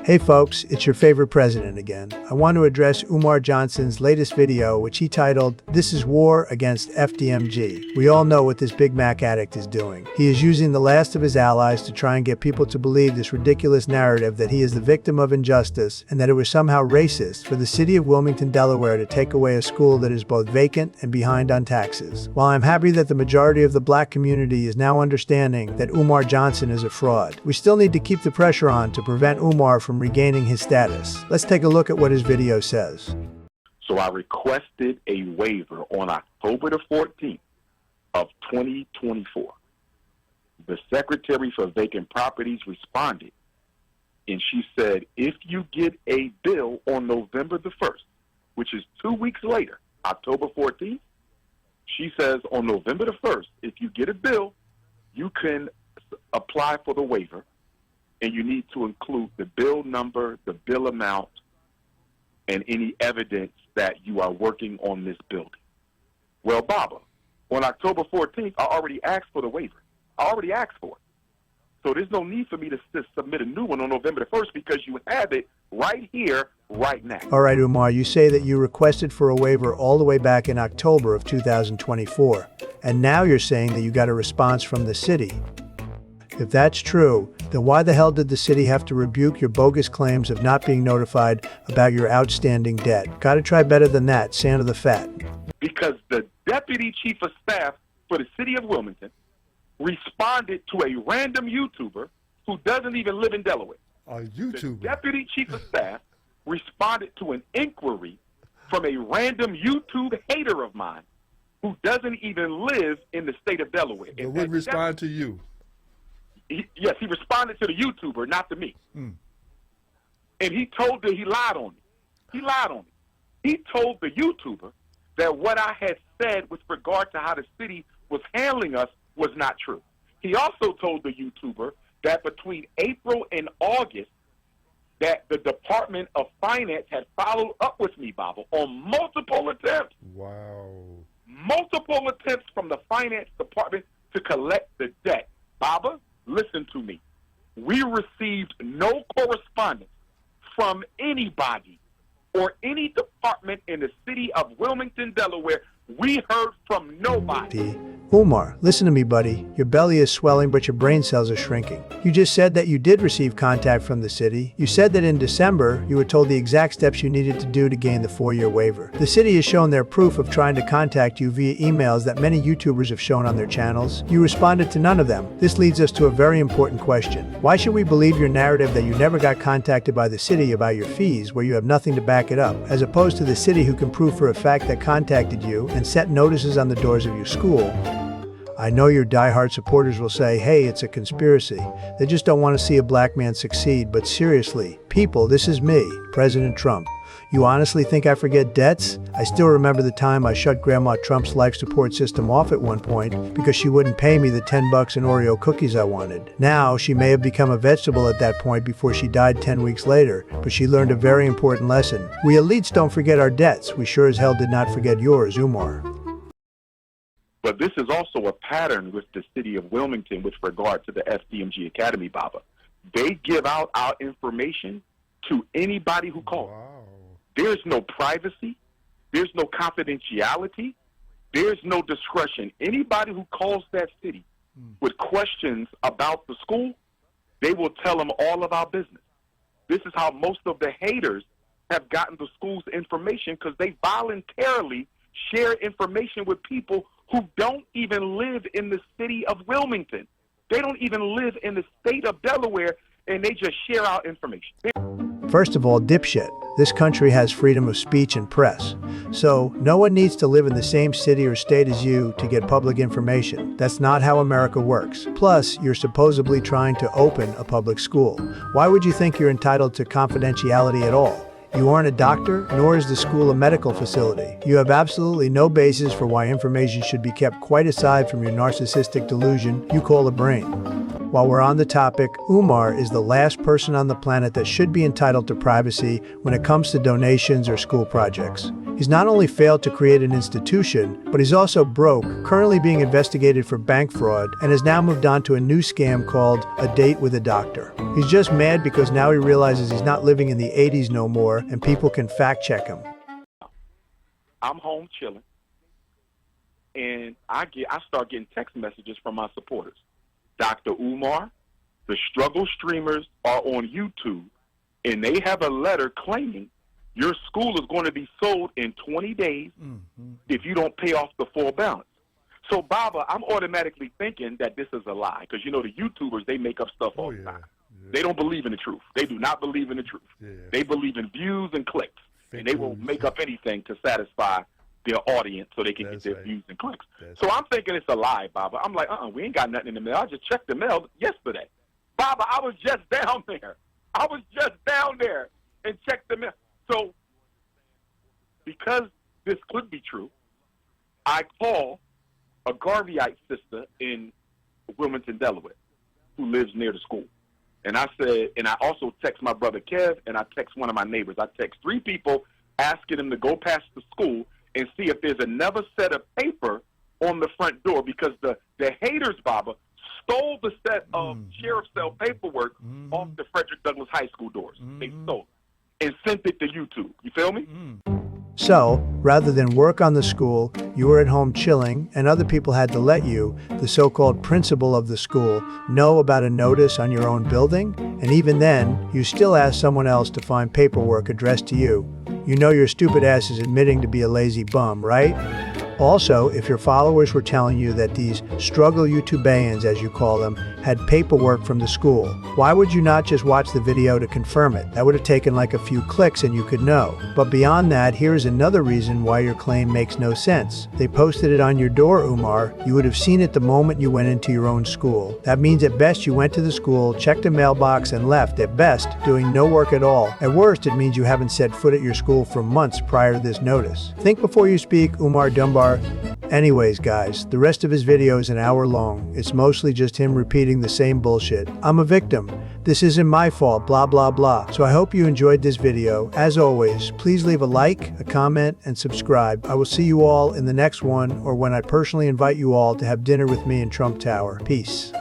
Hey folks, it's your favorite president again. I want to address Umar Johnson's latest video, which he titled, "This is War Against FDMG." We all know what this Big Mac addict is doing. He is using the last of his allies to try and get people to believe this ridiculous narrative that he is the victim of injustice and that it was somehow racist for the city of Wilmington, Delaware to take away a school that is both vacant and behind on taxes. While I'm happy that the majority of the black community is now understanding that Umar Johnson is a fraud, we still need to keep the pressure on to prevent Umar from regaining his status. Let's take a look at what his video says. So I requested a waiver on October the 14th of 2024. The Secretary for Vacant Properties responded, and she said, if you get a bill on November the 1st, which is 2 weeks later, October 14th, she says on November the 1st, if you get a bill, you can apply for the waiver, and you need to include the bill number, the bill amount, and any evidence that you are working on this building. Well, Baba, on October 14th, I already asked for the waiver. I already asked for it. So there's no need for me to submit a new one on November the 1st because you have it right here, right now. All right, Umar, you say that you requested for a waiver all the way back in October of 2024, and now you're saying that you got a response from the city. If that's true, then why the hell did the city have to rebuke your bogus claims of not being notified about your outstanding debt? Gotta try better than that, Santa the Fat. Because the Deputy Chief of Staff for the City of Wilmington responded to a random YouTuber who doesn't even live in Delaware. A YouTuber? The Deputy Chief of Staff responded to an inquiry from a random YouTube hater of mine who doesn't even live in the state of Delaware. But would respond to you? Yes, he responded to the YouTuber, not to me. And he told he lied on me. He lied on me. He told the YouTuber that what I had said with regard to how the city was handling us was not true. He also told the YouTuber that between April and August, that the Department of Finance had followed up with me, Baba, on multiple attempts. Wow. Multiple attempts from the Finance Department to collect the debt. Baba, listen to me. We received no correspondence from anybody or any department in the city of Wilmington, Delaware. We heard from nobody. Umar, listen to me, buddy. Your belly is swelling, but your brain cells are shrinking. You just said that you did receive contact from the city. You said that in December, you were told the exact steps you needed to do to gain the 4-year waiver. The city has shown their proof of trying to contact you via emails that many YouTubers have shown on their channels. You responded to none of them. This leads us to a very important question. Why should we believe your narrative that you never got contacted by the city about your fees where you have nothing to back it up, as opposed to the city who can prove for a fact that contacted you and set notices on the doors of your school? I know your diehard supporters will say, hey, it's a conspiracy. They just don't want to see a black man succeed. But seriously, people, this is me, President Trump. You honestly think I forget debts? I still remember the time I shut Grandma Trump's life support system off at one point because she wouldn't pay me the $10 in Oreo cookies I wanted. Now, she may have become a vegetable at that point before she died 10 weeks later, but she learned a very important lesson. We elites don't forget our debts. We sure as hell did not forget yours, Umar. But this is also a pattern with the city of Wilmington with regard to the FDMG Academy, Baba. They give out our information to anybody who calls. Wow. There's no privacy. There's no confidentiality. There's no discretion. Anybody who calls that city with questions about the school, they will tell them all of our business. This is how most of the haters have gotten the school's information because they voluntarily share information with people who don't even live in the city of Wilmington. They don't even live in the state of Delaware, and they just share our information. First of all, dipshit, this country has freedom of speech and press. So, no one needs to live in the same city or state as you to get public information. That's not how America works. Plus, you're supposedly trying to open a public school. Why would you think you're entitled to confidentiality at all? You aren't a doctor, nor is the school a medical facility. You have absolutely no basis for why information should be kept quite aside from your narcissistic delusion you call a brain. While we're on the topic, Umar is the last person on the planet that should be entitled to privacy when it comes to donations or school projects. He's not only failed to create an institution, but he's also broke, currently being investigated for bank fraud, and has now moved on to a new scam called A Date with a Doctor. He's just mad because now he realizes he's not living in the 80s no more, and people can fact check him. I'm home chilling, and I start getting text messages from my supporters. Dr. Umar, the struggle streamers are on YouTube, and they have a letter claiming your school is going to be sold in 20 days if you don't pay off the full balance. So, Baba, I'm automatically thinking that this is a lie because, you know, the YouTubers, they make up stuff all the time. Yeah. They don't believe in the truth. They do not believe in the truth. Yeah. They believe in views and clicks, and they will make up anything to satisfy their audience so they can get their views and clicks. So I'm thinking it's a lie, Baba. I'm like, we ain't got nothing in the mail. I just checked the mail yesterday. Baba, I was just down there. And checked the mail. So, because this could be true, I call a Garveyite sister in Wilmington, Delaware, who lives near the school. And I said, and I also text my brother Kev, and I text one of my neighbors. I text 3 people asking them to go past the school and see if there's another set of paper on the front door, because the haters, Baba, stole the set of sheriff's cell paperwork off the Frederick Douglass High School doors. They stole it and sent it to YouTube. You feel me? So, rather than work on the school, you were at home chilling, and other people had to let you, the so-called principal of the school, know about a notice on your own building? And even then, you still asked someone else to find paperwork addressed to you. You know your stupid ass is admitting to be a lazy bum, right? Also, if your followers were telling you that these struggle YouTubeans, as you call them, had paperwork from the school, why would you not just watch the video to confirm it? That would have taken like a few clicks and you could know. But beyond that, here's another reason why your claim makes no sense. They posted it on your door, Umar. You would have seen it the moment you went into your own school. That means at best you went to the school, checked a mailbox, and left, at best, doing no work at all. At worst, it means you haven't set foot at your school for months prior to this notice. Think before you speak, Umar Dunbar. Anyways, guys, the rest of his video is an hour long. It's mostly just him repeating the same bullshit. I'm a victim. This isn't my fault, blah, blah, blah. So I hope you enjoyed this video. As always, please leave a like, a comment, and subscribe. I will see you all in the next one, or when I personally invite you all to have dinner with me in Trump Tower. Peace.